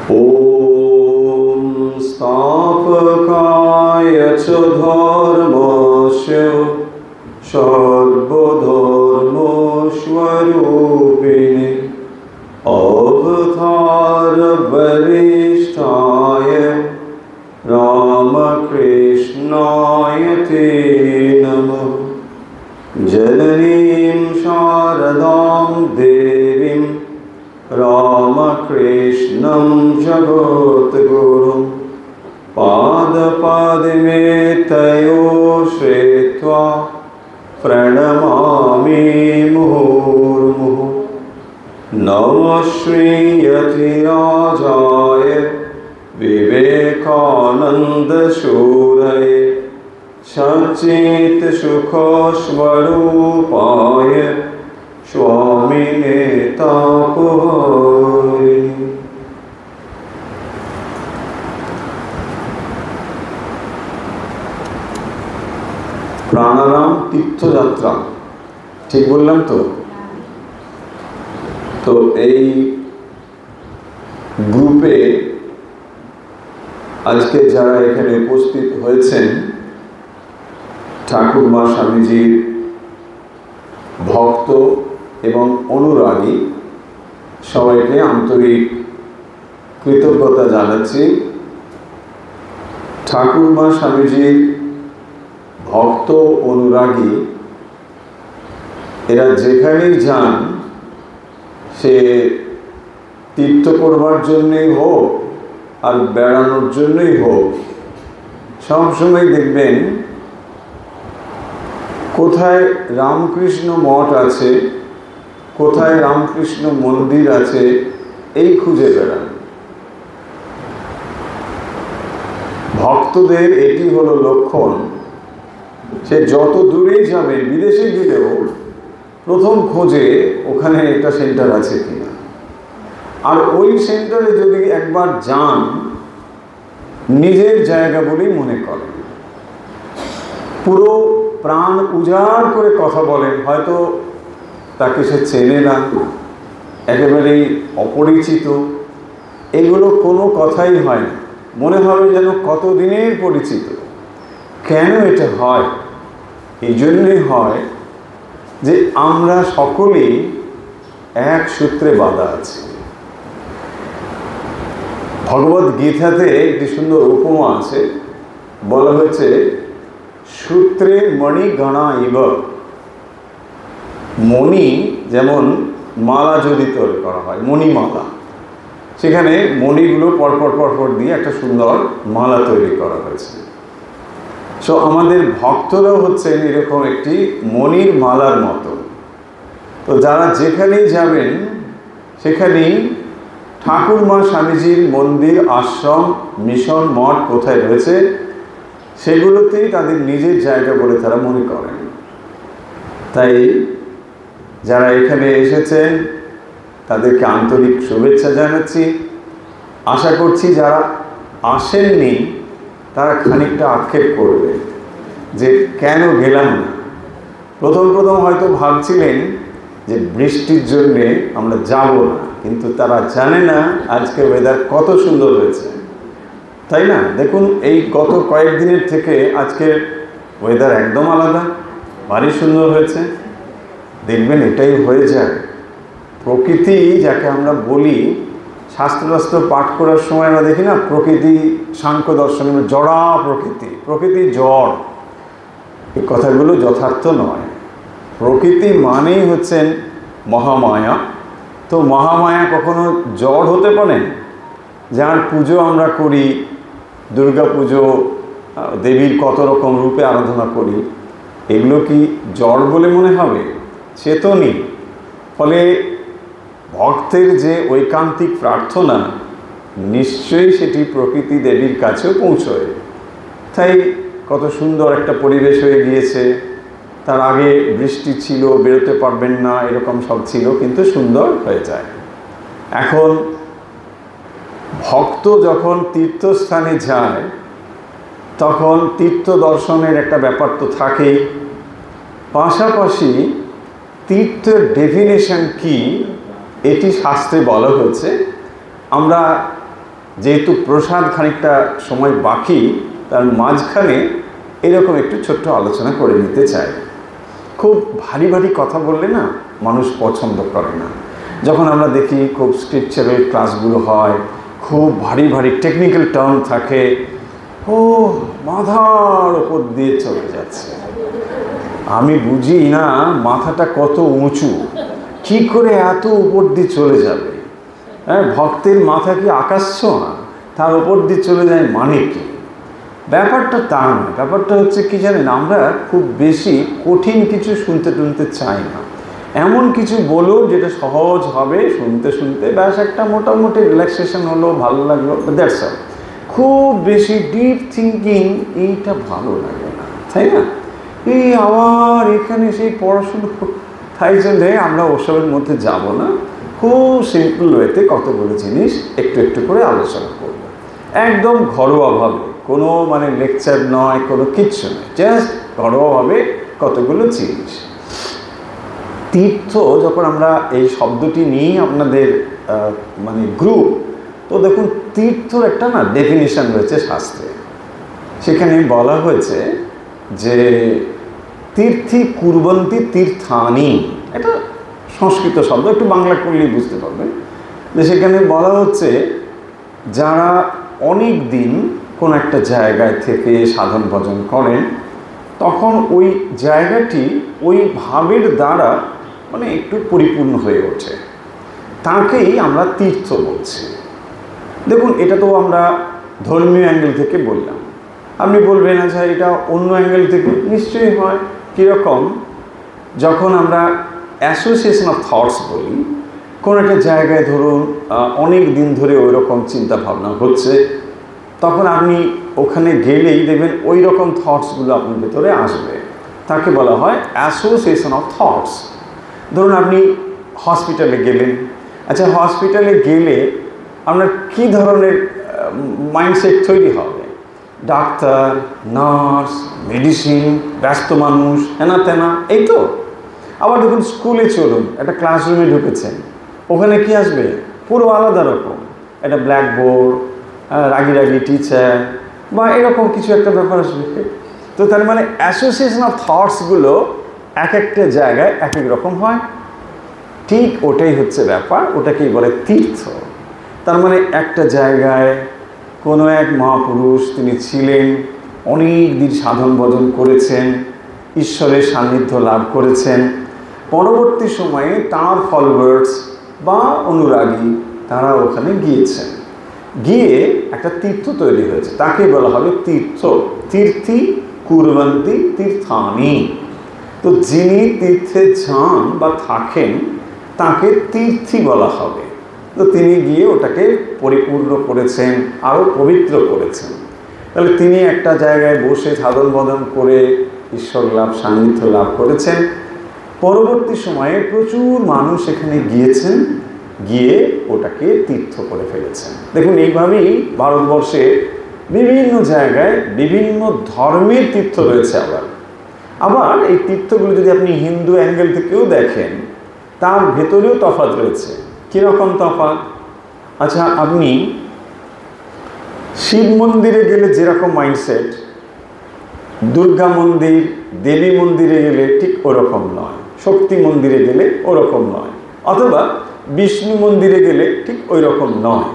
ॐ स्थापकाय च धर्मस्य सर्वधर्मस्वरूपिणे अवतारवरिष्ठाय रामकृष्णाय ते नमः। जननीं शारदां देवीं रामकृष्णं जगद्गुरुं पादपद्मे तयो श्रित्वा प्रणमामि मुहुर्मुहुः। नमः श्रीयतिराजाय विवेकानन्दशूरये सच्चित्सुखस्वरूपाय स्वामिने तापहारिणे। प्राणाराम तीर्थयात्रा ठीक बोललाम तो এই গ্রুপে আজকে যারা এখানে উপস্থিত হয়েছেন ঠাকুর মা স্বামীজির ভক্ত এবং অনুরাগী সবাইকে আন্তরিক কৃতজ্ঞতা জানাচ্ছি। ঠাকুর মা স্বামীজির ভক্ত অনুরাগী এরা যেখানেই যান সে তীর্থ করবার জন্যই হোক আর বেড়ানোর জন্যই হোক সবসময় দেখবেন কোথায় রামকৃষ্ণ মঠ আছে, কোথায় রামকৃষ্ণ মন্দির আছে এই খুঁজে বেড়ান। ভক্তদের এটি হলো লক্ষণ, সে যত দূরেই যাবে বিদেশে গেলেও প্রথম খোঁজে ওখানে একটা সেন্টার আছে কিনা, আর ওই সেন্টারে যদি একবার যান নিজের জায়গা বলেই মনে করেন, পুরো প্রাণ উজাড় করে কথা বলেন। হয়তো তাকে সে চেনে না, একেবারেই অপরিচিত, এগুলো কোনো কথাই হয় না, মনে হবে যেন কতদিনের পরিচিত। কেন এটা হয়? এই জন্যই হয় যে আমরা সকলেই এক সূত্রে বাঁধা আছি। ভগবদ গীতাতে একটি সুন্দর উপমা আছে, বলা হয়েছে সূত্রে মণি গণা ইব। মণি যেমন মালা যদি তৈরি করা হয়, মণিমালা, সেখানে মণিগুলো পরপর পরপর দিয়ে একটা সুন্দর মালা তৈরি করা হয়েছে। সো আমাদের ভক্তরাও হচ্ছেন এরকম একটি মণির মালার মতো। তো যারা যেখানেই যাবেন সেখানেই ঠাকুর মা স্বামীজির মন্দির, আশ্রম, মিশন, মঠ কোথায় রয়েছে সেগুলোতেই তাদের নিজের জায়গা বলে তারা মনে করেন। তাই যারা এখানে এসেছেন তাদেরকে আন্তরিক শুভেচ্ছা জানাচ্ছি। আশা করছি যারা আসেননি তারা খানিকটা আক্ষেপ করবে যে কেন গেলাম না। প্রথম হয়তো ভাবছিলেন যে বৃষ্টির জন্যে আমরা যাব না, কিন্তু তারা জানে না আজকে ওয়েদার কত সুন্দর হয়েছে, তাই না? দেখুন এই গত কয়েকদিনের থেকে আজকের ওয়েদার একদম আলাদা, ভারী সুন্দর হয়েছে। দেখবেন এটাই হয়ে যায় প্রকৃতি, যাকে আমরা বলি শাস্ত্র পাঠ করার সময় আমরা দেখি না প্রকৃতি সাংখ্য দর্শনে জড়া প্রকৃতি জড়, এই কথাগুলো যথার্থ নয়। প্রকৃতি মানেই হচ্ছেন মহামায়া। তো মহামায়া কখনো জড় হতে পারেন? যার পুজো আমরা করি, দুর্গা পুজো, দেবীর কত রকম রূপে আরাধনা করি, এগুলো কি জড় বলে মনে হবে? চেতনই। ফলে ভক্তের যে ঐকান্তিক প্রার্থনা নিশ্চয়ই সেটি প্রকৃতি দেবীর কাছেও পৌঁছয়। তাই কত সুন্দর একটা পরিবেশ হয়ে গিয়েছে। তার আগে বৃষ্টি ছিল, বেরোতে পারবেন না, এরকম সব ছিল, কিন্তু সুন্দর হয়ে যায়। এখন ভক্ত যখন তীর্থস্থানে যায় তখন তীর্থ দর্শনের একটা ব্যাপার তো থাকেই, পাশাপাশি তীর্থের ডেফিনেশন কি এটি শাস্ত্রে বলা হয়েছে। আমরা যেহেতু প্রসাদ খানিকটা সময় বাকি, তার মাঝখানে এরকম একটু ছোট্ট আলোচনা করে নিতে চাই। খুব ভারী ভারী কথা বললে না মানুষ পছন্দ করে না। যখন আমরা দেখি খুব স্ক্রিপচারাল ক্লাসগুলো হয়, খুব ভারী ভারী টেকনিক্যাল টার্ম থাকে, ও মাথার ওপর দিয়ে চলে যাচ্ছে। আমি বুঝি না মাথাটা কত উঁচু, কি করে এত উপর দিয়ে চলে যাবে। হ্যাঁ, ভক্তের মাথা কি আকাশ ছোঁয়া, তার উপর দিয়ে চলে যায় মানে কি? ব্যাপারটা তা না। ব্যাপারটা হচ্ছে কি জানেন, আমরা খুব বেশি কঠিন কিছু শুনতে টুনতে চাই না। এমন কিছু বলো যেটা সহজ হবে, শুনতে শুনতে ব্যাস একটা মোটামুটি রিল্যাক্সেশন হলো, ভালো লাগলো, দ্যাটস অল। খুব বেশি ডিপ থিঙ্কিং এইটা ভালো লাগে না, তাই না? এই আবার এখানে সেই পড়াশুনো, তাই জন্যে আমরা ওসবের মধ্যে যাব না। খুব সিম্পল ওয়েতে কতগুলো জিনিস একটু একটু করে আলোচনা করব, একদম ঘরোয়াভাবে, কোনো মানে লেকচার নয়, কোনো কিচ্ছু নয়, জাস্ট ঘরোয়াভাবে কতগুলো জিনিস। তীর্থ, যখন আমরা এই শব্দটি নিয়ে আপনাদের মানে গ্রুপ, তো দেখুন তীর্থর একটা না ডেফিনিশন রয়েছে শাস্ত্রে। সেখানে বলা হয়েছে যে তীর্থি কুর্বন্তি তীর্থানি, এটা সংস্কৃত শব্দ, একটু বাংলা করলেই বুঝতে পারবেন। যে সেখানে বলা হচ্ছে যারা অনেক দিন কোনো একটা জায়গায় থেকে সাধন ভজন করেন, তখন ওই জায়গাটি ওই ভাবের দ্বারা মানে একটু পরিপূর্ণ হয়ে ওঠে, তাকেই আমরা তীর্থ বলছি। দেখুন, এটা তো আমরা ধর্মীয় অ্যাঙ্গেল থেকে বললাম। আপনি বলবেন আচ্ছা এটা অন্য অ্যাঙ্গেল থেকে, নিশ্চয়ই হয়। কীরকম? যখন আমরা অ্যাসোসিয়েশন অফ থটস বলি, কোনো একটা জায়গায় ধরুন অনেক দিন ধরে ওই রকম চিন্তাভাবনা হচ্ছে, তখন আপনি ওখানে গেলেই দেখবেন ওই রকম থটসগুলো আপনার ভেতরে আসবে, তাকে বলা হয় অ্যাসোসিয়েশন অফ থটস। ধরুন আপনি হসপিটালে গেলেন, আচ্ছা হসপিটালে গেলে আপনার কী ধরনের মাইন্ডসেট তৈরি হবে? ডাক্তার, নার্স, মেডিসিন, ব্যস্ত মানুষ, হেনা তেনা, এই তো। আবার দেখুন স্কুলে চলুন, একটা ক্লাসরুমে ঢুকেছেন, ওখানে কি আসবে? পুরো আলাদা রকম, একটা ব্ল্যাকবোর্ড, রাগি রাগি টিচার, বা এরকম কিছু একটা ব্যাপার আসবে। তো তার মানে অ্যাসোসিয়েশন অফ থটসগুলো এক একটা জায়গায় এক এক রকম হয়। ঠিক ওটাই হচ্ছে ব্যাপার, ওটাকেই বলে তীর্থ। তার মানে একটা জায়গায় কোনো এক মহাপুরুষ তিনি ছিলেন, অনেক দিন সাধন ভজন করেছেন, ঈশ্বরের সান্নিধ্য লাভ করেছেন, পরবর্তী সময়ে তাঁর ফলোয়ার্স বা অনুরাগী তারা ওখানে গিয়েছেন, গিয়ে একটা তীর্থ তৈরি হয়েছে, তাকে বলা হবে তীর্থ। তীর্থি কুর্বন্তি তীর্থানি। তো যিনি তীর্থে যান বা থাকেন তাকে তীর্থি বলা হবে। তো তিনি গিয়ে ওটাকে পরিপূর্ণ করেছেন, আরও পবিত্র করেছেন। তাহলে তিনি একটা জায়গায় বসে সাধন ভজন করে ঈশ্বর লাভ, সান্নিধ্য লাভ করেছেন। পরবর্তী সময়ে প্রচুর মানুষ এখানে গিয়েছেন, গিয়ে ওটাকে তীর্থ করে ফেলেছেন। দেখুন এইভাবেই ভারতবর্ষে বিভিন্ন জায়গায় বিভিন্ন ধর্মের তীর্থ রয়েছে। আবার এই তীর্থগুলো যদি আপনি হিন্দু অ্যাঙ্গেল থেকেও দেখেন, তার ভেতরেও তফাৎ রয়েছে। কীরকম তফাৎ? আচ্ছা, আপনি শিব মন্দিরে গেলে যেরকম মাইন্ডসেট, দুর্গা মন্দির, দেবী মন্দিরে গেলে ঠিক ওরকম নয়, শক্তি মন্দিরে গেলে ওরকম নয়, অথবা বিষ্ণু মন্দিরে গেলে ঠিক ওই রকম নয়,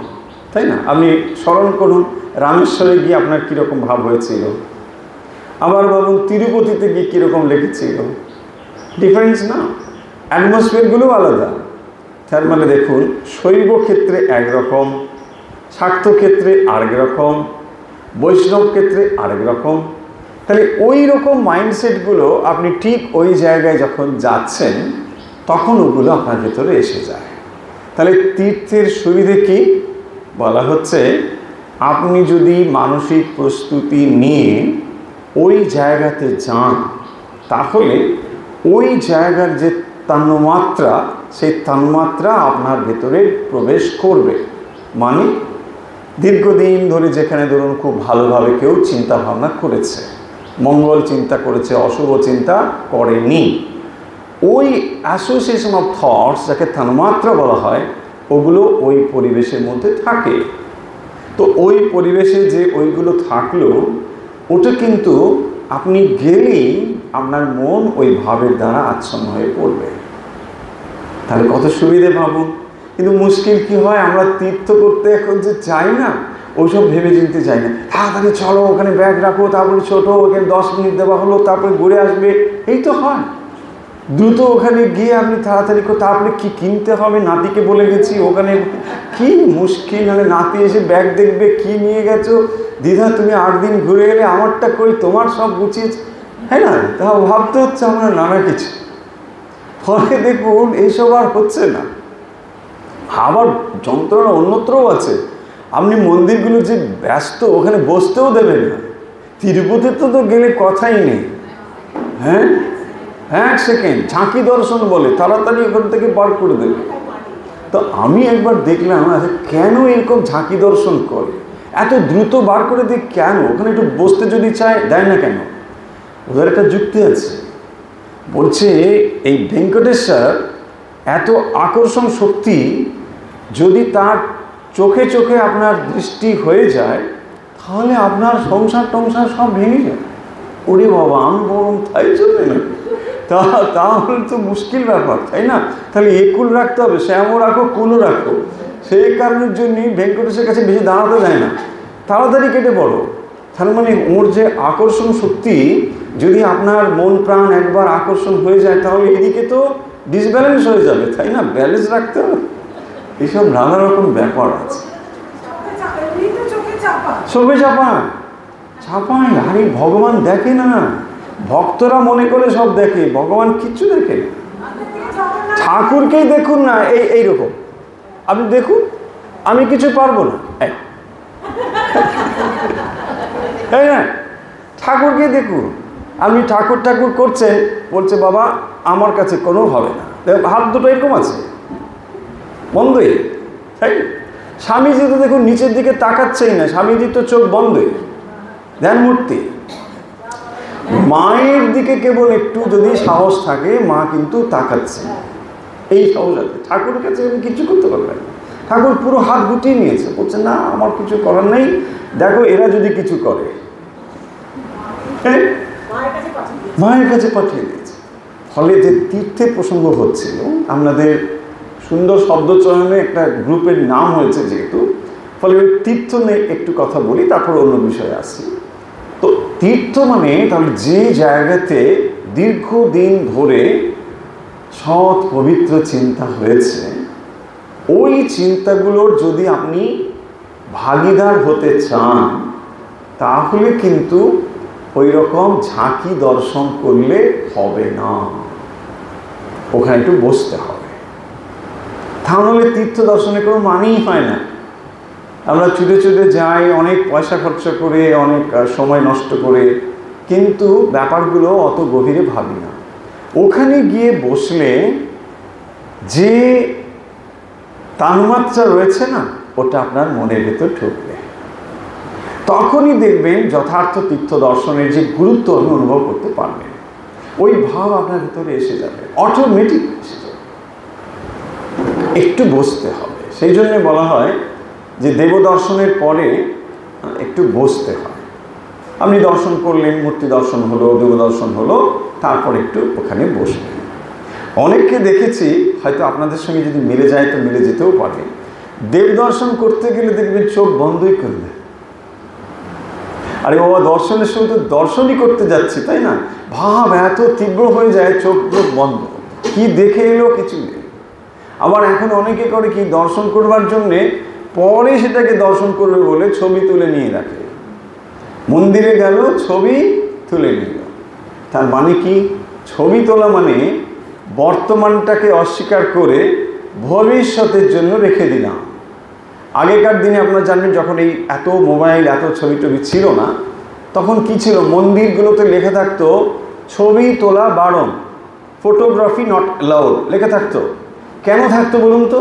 তাই না? আপনি স্মরণ করুন রামেশ্বরে গিয়ে আপনার কীরকম ভাব হয়েছিল, আবার ভাবুন তিরুপতিতে গিয়ে কীরকম লেগেছিল। ডিফারেন্স না? অ্যাটমসফিয়ারগুলো আলাদা। তার মানে দেখুন শৈব ক্ষেত্রে একরকম, শাক্ত ক্ষেত্রে আরেক রকম, বৈষ্ণব ক্ষেত্রে আরেক রকম। তাহলে ওই রকম মাইন্ডসেটগুলো আপনি ঠিক ওই জায়গায় যখন যাচ্ছেন তখন ওগুলো আপনার ভেতরে এসে যায়। তাহলে তীর্থের সুবিধে কি? বলা হচ্ছে আপনি যদি মানসিক প্রস্তুতি নিয়ে ওই জায়গাতে যান, তাহলে ওই জায়গার যে তন্মাত্রা, সেই তন্মাত্রা আপনার ভেতরে প্রবেশ করবে। মানে দীর্ঘদিন ধরে যেখানে ধরুন খুব ভালোভাবে কেউ চিন্তা ভাবনা করেছে, মঙ্গল চিন্তা করেছে, অশুভ চিন্তা করেনি, ওই অ্যাসোসিয়েশন অফ থটস যাকে তন্মাত্রা বলা হয়, ওগুলো ওই পরিবেশের মধ্যে থাকে। তো ওই পরিবেশে যে ওইগুলো থাকলো, ওটা কিন্তু আপনি গেলেই আপনার মন ওই ভাবের দ্বারা আচ্ছন্ন হয়ে পড়বে। তাহলে কত সুবিধে ভাবুন। কিন্তু মুশকিল কি হয়, আমরা তীর্থ করতে এখন যে চাই না, ওইসব ভেবে চিনতে চাই না। তাড়াতাড়ি চলো, ওখানে ব্যাগ রাখো, তারপরে ছোটো ওখানে 10 মিনিট দেওয়া হলো, তারপরে ঘুরে আসবে, এই তো হয়। দ্রুত ওখানে গিয়ে আপনি তাড়াতাড়ি করে, তারপরে কি কিনতে হবে, নাতিকে বলে গেছি ওখানে, কি মুশকিল। মানে নাতি এসে ব্যাগ দেখবে কি নিয়ে গেছো, দিদা তুমি 8 দিন ঘুরে গেলে, আমারটা কই, তোমার সব গুছিয়েছে, হ্যাঁ না? তা ভাবতে হচ্ছে আমরা নানা কিছু। ফলে দেখুন এইসব আর হচ্ছে না। আবার যন্ত্রণা অন্যত্রও আছে। আপনি মন্দিরগুলো যে ব্যস্ত, ওখানে বসতেও দেবেন না। তিরুপতিতে তো গেলে কথাই নেই, হ্যাঁ, 1 সেকেন্ড ঝাঁকি দর্শন বলে, তাড়াতাড়ি ওখান থেকে বার করে দেবে। তো আমি একবার দেখলাম, আচ্ছা কেন এরকম ঝাঁকি দর্শন করে, এত দ্রুত বার করে দিই কেন? ওখানে একটু বসতে যদি চায় দেয় না কেন? ওদের একটা যুক্তি আছে। বলছে এই ভেঙ্কটেশ্বর এত আকর্ষণ শক্তি, যদি তার চোখে চোখে আপনার দৃষ্টি হয়ে যায়, তাহলে আপনার সংসার টংসার সব ভেঙে যায়। ওরে বাবা, আমি বরং তাই চলবে না, তাহলে তো মুশকিল ব্যাপার, তাই না? তাহলে একুল রাখতে হবে, শ্যামও রাখো, কুলও রাখো। সেই কারণের জন্যই ভেঙ্কটেশের কাছে বেশি দাঁড়াতে যায় না, তাড়াতাড়ি কেটে পড়ো। তার মানে ওর যে আকর্ষণ শক্তি, যদি আপনার মন প্রাণ একবার আকর্ষণ হয়ে যায়, তাহলে এদিকে তো ডিসব্যালেন্স হয়ে যাবে, তাই না? ব্যালেন্স রাখতে হবে। এইসব নানা রকম ব্যাপার আছে। চোখে চাপায়, আরে ভগবান দেখে না। ভক্তরা মনে করে সব দেখে, ভগবান কিচ্ছু দেখে না। ঠাকুরকেই দেখুন না, এইরকম আপনি দেখুন, আমি কিছু পারবো না, তাই না? ঠাকুরকে দেখুন, আপনি ঠাকুর ঠাকুর করছেন, বলছে বাবা আমার কাছে কোনো হবে না, হাত দুটো এরকম আছে, বন্ধই, তাই? স্বামীজি তো দেখুন নিচের দিকে তাকাচ্ছেই না, স্বামীজির তো চোখ বন্ধই, ধ্যান মূর্তি। মায়ের দিকে কেবল একটু যদি সাহস থাকে, মা কিন্তু তাকাচ্ছে, এই সাহস আছে। ঠাকুরের কাছে আমি কিছু করতে পারবেন না। ঠাকুর পুরো হাত গুটিয়ে নিয়েছে, বলছে না আমার কিছু করার নেই, দেখো এরা যদি কিছু করে, মায়ের কাছে পাঠিয়ে দিয়েছে। ফলে যে তীর্থের প্রসঙ্গ হচ্ছিল, আপনাদের সুন্দর শব্দচয়নে একটা গ্রুপের নাম হয়েছে যেহেতু, ফলে ওই তীর্থ নিয়ে একটু কথা বলি, তারপর অন্য বিষয়ে আসি। তো তীর্থ মানে তাহলে যে জায়গাতে দীর্ঘদিন ধরে সৎ পবিত্র চিন্তা হয়েছে, ওই চিন্তাগুলোর যদি আপনি ভাগীদার হতে চান, তাহলে কিন্তু ওই রকম ঝাঁকি দর্শন করলে হবে না, ওখানে একটু বসতে হবে। তাহলে তীর্থ দর্শনে কোনো মানেই হয় না। আমরা ছুটে ছুটে যাই, অনেক পয়সা খরচ করে, অনেক সময় নষ্ট করে, কিন্তু ব্যাপারগুলো অত গভীরে ভাবি না। ওখানে গিয়ে বসলে যে তানুমাত্রা রয়েছে না, ওটা আপনার মনের ভেতর ঢুকবে, তখনই দেখবেন যথার্থ তীর্থ দর্শনের যে গুরুত্ব আপনি অনুভব করতে পারবেন। ওই ভাব আপনার ভিতরে এসে যাবে, অটোমেটিক এসে যাবে। একটু বসতে হবে। সেই জন্য বলা হয় যে দেব দর্শনের পরে একটু বসতে হয়। আপনি দর্শন করলেন, মূর্তি দর্শন হলো, দেব দর্শন হলো, তারপর একটু ওখানে বসবেন। অনেককে দেখেছি, হয়তো আপনাদের সঙ্গে যদি মিলে যায় তো মিলে যেতেও পারে, দেব দর্শন করতে গেলে দেখবেন চোখ বন্ধই করবে। আরে বাবা, দর্শনের সময় তো দর্শনই করতে যাচ্ছি, তাই না? ভাব এত তীব্র হয়ে যায়, চোখ বন্ধ, কি দেখে এলো কিছু নেই। আবার এখন অনেকে করে কি, দর্শন করবার জন্যে পরে সেটাকে দর্শন করবে বলে ছবি তুলে নিয়ে রাখে। মন্দিরে গেল, ছবি তুলে নিল। তার মানে কি? ছবি তোলা মানে বর্তমানটাকে অস্বীকার করে ভবিষ্যতের জন্য রেখে দিলাম। আগেকার দিনে আপনারা জানেন, যখন এই এত মোবাইল, এত ছবি টবি ছিল না, তখন কি ছিল, মন্দিরগুলোতে লেখা থাকতো ছবি তোলা বারণ, ফটোগ্রাফি নট অ্যালাউড লেখা থাকতো। কেন থাকতো বলুন তো?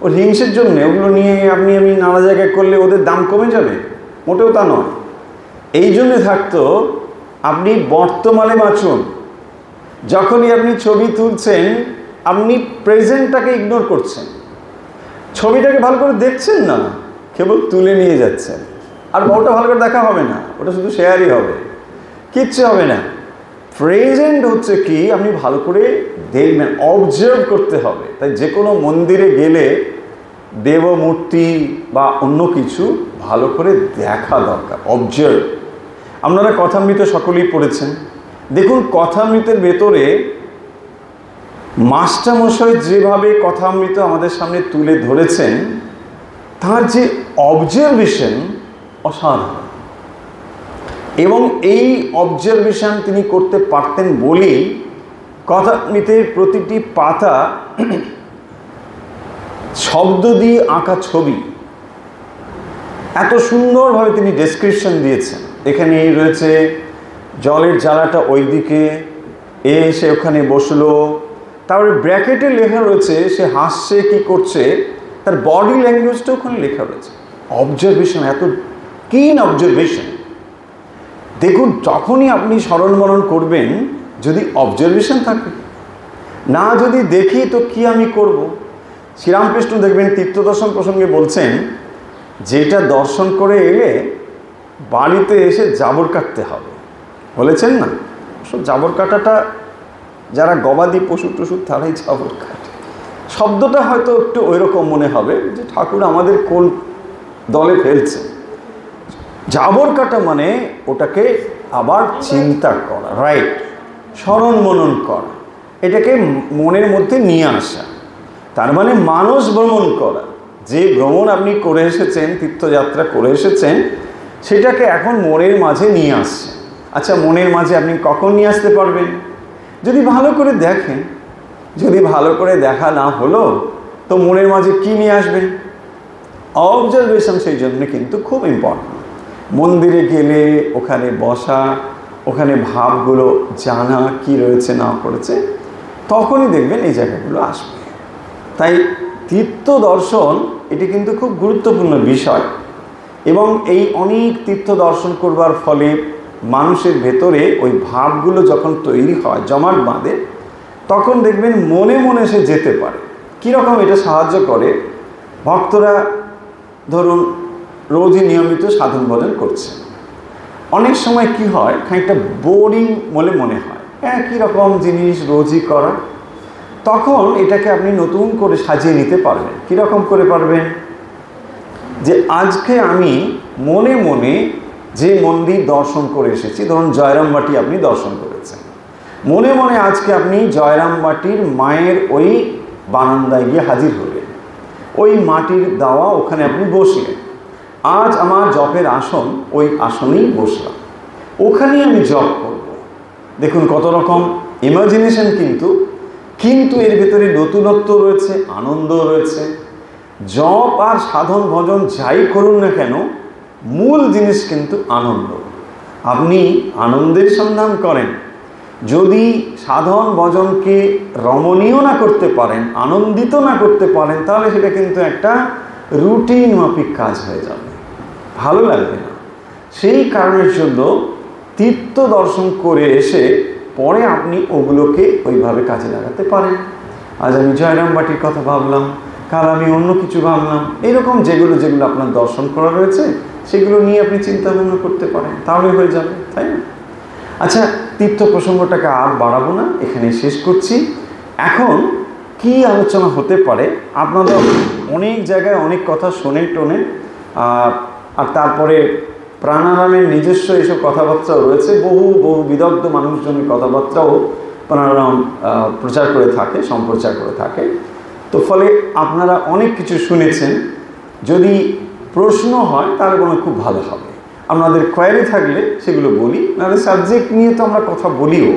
ও হিংসের জন্য। ওগুলো নিয়ে আমি নানা জায়গায় করলে ওদের দাম কমে যাবে, মোটেও তা নয়। এই জন্যে থাকতো আপনি বর্তমানে বাঁচুন। যখনই আপনি ছবি তুলছেন, আপনি প্রেজেন্টটাকে ইগনোর করছেন, ছবিটাকে ভালো করে দেখছেন না, কেবল তুলে নিয়ে যাচ্ছেন। আর ওটা ভালো করে দেখা হবে না, ওটা শুধু শেয়ারই হবে, কিচ্ছু হবে না। প্রেজেন্ট হচ্ছে কি, আপনি ভালো করে দেখবেন, অবজার্ভ করতে হবে। তাই যে কোনো মন্দিরে গেলে দেবমূর্তি বা অন্য কিছু ভালো করে দেখা দরকার, অবজার্ভ। আপনারা কথামৃত সকলেই পড়েছেন, দেখুন কথামৃতের ভেতরে মাস্টারমশাই যেভাবে কথামৃত আমাদের সামনে তুলে ধরেছেন, তার যে অবজারভেশন অসাধারণ। এবং এই অবজারভেশন তিনি করতে পারতেন বলেই কথামৃতের প্রতিটি পাতা শব্দ দিয়ে আঁকা ছবি, এত সুন্দরভাবে তিনি ডেসক্রিপশন দিয়েছেন। এখানে রয়েছে জলের জ্বালাটা ওই দিকে, এসে ওখানে বসলো, তারপরে ব্র্যাকেটে লেখা রয়েছে সে হাসছে কি করছে, তার বডি ল্যাঙ্গুয়েজটা ওখানে লেখা রয়েছে। অবজারভেশন, এত কিন অবজারভেশন। দেখুন যখনই আপনি স্মরণ মনন করবেন, যদি অবজারভেশন থাকে, না যদি দেখি তো কি আমি করব। শ্রীরামকৃষ্ণ দেখবেন তীর্থদর্শন প্রসঙ্গে বলছেন, যেটা দর্শন করে এলে বাড়িতে এসে জাবর কাটতে হবে, বলেছেন না? সব জাবর কাটাটা যারা গবাদি পশু টশু তারাই জাবর কাটে। শব্দটা হয়তো একটু ওই রকম মনে হবে যে ঠাকুর আমাদের কোন দলে ফেলছে। জাবর কাটা মানে ওটাকে আবার চিন্তা করা, রাইট, স্মরণ মনন করা, এটাকে মনের মধ্যে নিয়ে আসা, তার মানে মানস ভ্রমণ করা। যে ভ্রমণ আপনি করে এসেছেন, তীর্থযাত্রা করে এসেছেন, সেটাকে এখন মনের মাঝে নিয়ে আসছেন। আচ্ছা, মনের মাঝে আপনি কখন নিয়ে আসতে পারবেন? যদি ভালো করে দেখেন। যদি ভালো করে দেখা না হলো তো মনের মাঝে কি নিয়ে আসবেন? অবজারভেশন। সেই জন্য কিন্তু খুব ইম্পর্টেন্ট। মন্দিরে গেলে ওখানে বসা, ওখানে ভাবগুলো জানা, কি রয়েছে না করেছে, তখনই দেখবেন এই জায়গাগুলো আসবে। তাই তীর্থ দর্শন এটি কিন্তু খুব গুরুত্বপূর্ণ বিষয়। এবং এই অনেক তীর্থ দর্শন করবার ফলে মানুষের ভেতরে ওই ভাবগুলো যখন তৈরি হয়, জমাট বাঁধে, তখন দেখবেন মনে মনে সে যেতে পারে। কীরকম এটা সাহায্য করে? ভক্তরা ধরুন রোজই নিয়মিত সাধন ভজন করছে, অনেক সময় কি হয়, খানিকটা বোরিং বলে মনে হয়, একই রকম জিনিস রোজই করা। তখন এটাকে আপনি নতুন করে সাজিয়ে নিতে পারবেন। কীরকম করে পারবেন? যে আজকে আমি মনে মনে যে মন্দির দর্শন করে এসেছি, ধরুন জয়রামবাটি আপনি দর্শন করেছেন, মনে মনে আজকে আপনি জয়রামবাটির মায়ের ওই বারান্দায় গিয়ে হাজির হলেন, ওই মাটির দেওয়া ওখানে আপনি বসলেন। আজ আমার জপের আসন, ওই আসনেই বসলাম, ওখানেই আমি জপ করব। দেখুন কত রকম ইমাজিনেশন, কিন্তু এর ভেতরে নতুনত্ব রয়েছে, আনন্দ রয়েছে। জপ আর সাধন ভজন যাই করুন না কেন, মূল জিনিস কিন্তু আনন্দ। আপনি আনন্দের সন্ধান করেন। যদি সাধন ভজনকে রমণীয় না করতে পারেন, আনন্দিত না করতে পারেন, তাহলে সেটা কিন্তু একটা রুটিন মাফিক কাজ হয়ে যাবে, ভালো লাগবে না। সেই কারণের জন্য তীর্থ দর্শন করে এসে পরে আপনি ওগুলোকে ওইভাবে কাজে লাগাতে পারেন। আজ আমি জয়রামবাটির কথা ভাবলাম, কাল আমি অন্য কিছু ভাবলাম, এরকম যেগুলো আপনার দর্শন করা রয়েছে সেগুলো নিয়ে আপনি চিন্তা ভাবনা করতে পারেন, তাহলে হয়ে যাবে, তাই না? আচ্ছা, তীর্থ প্রসঙ্গটাকে আর বাড়াবো না, এখানে শেষ করছি। এখন কি আলোচনা হতে পারে? আপনারা অনেক জায়গায় অনেক কথা শোনেন টোনেন, আর তারপরে প্রাণারামের নিজস্ব এসব কথাবার্তাও রয়েছে। বহু বিদগ্ধ মানুষজনের কথাবার্তাও প্রাণারাম প্রচার করে থাকে, সম্প্রচার করে থাকে। তো ফলে আপনারা অনেক কিছু শুনেছেন। যদি প্রশ্ন হয় তাহলে কোনো খুব ভালো হবে। আপনাদের কোয়েরি থাকলে সেগুলো বলি, নাহলে সাবজেক্ট নিয়ে তো আমরা কথা বলিও।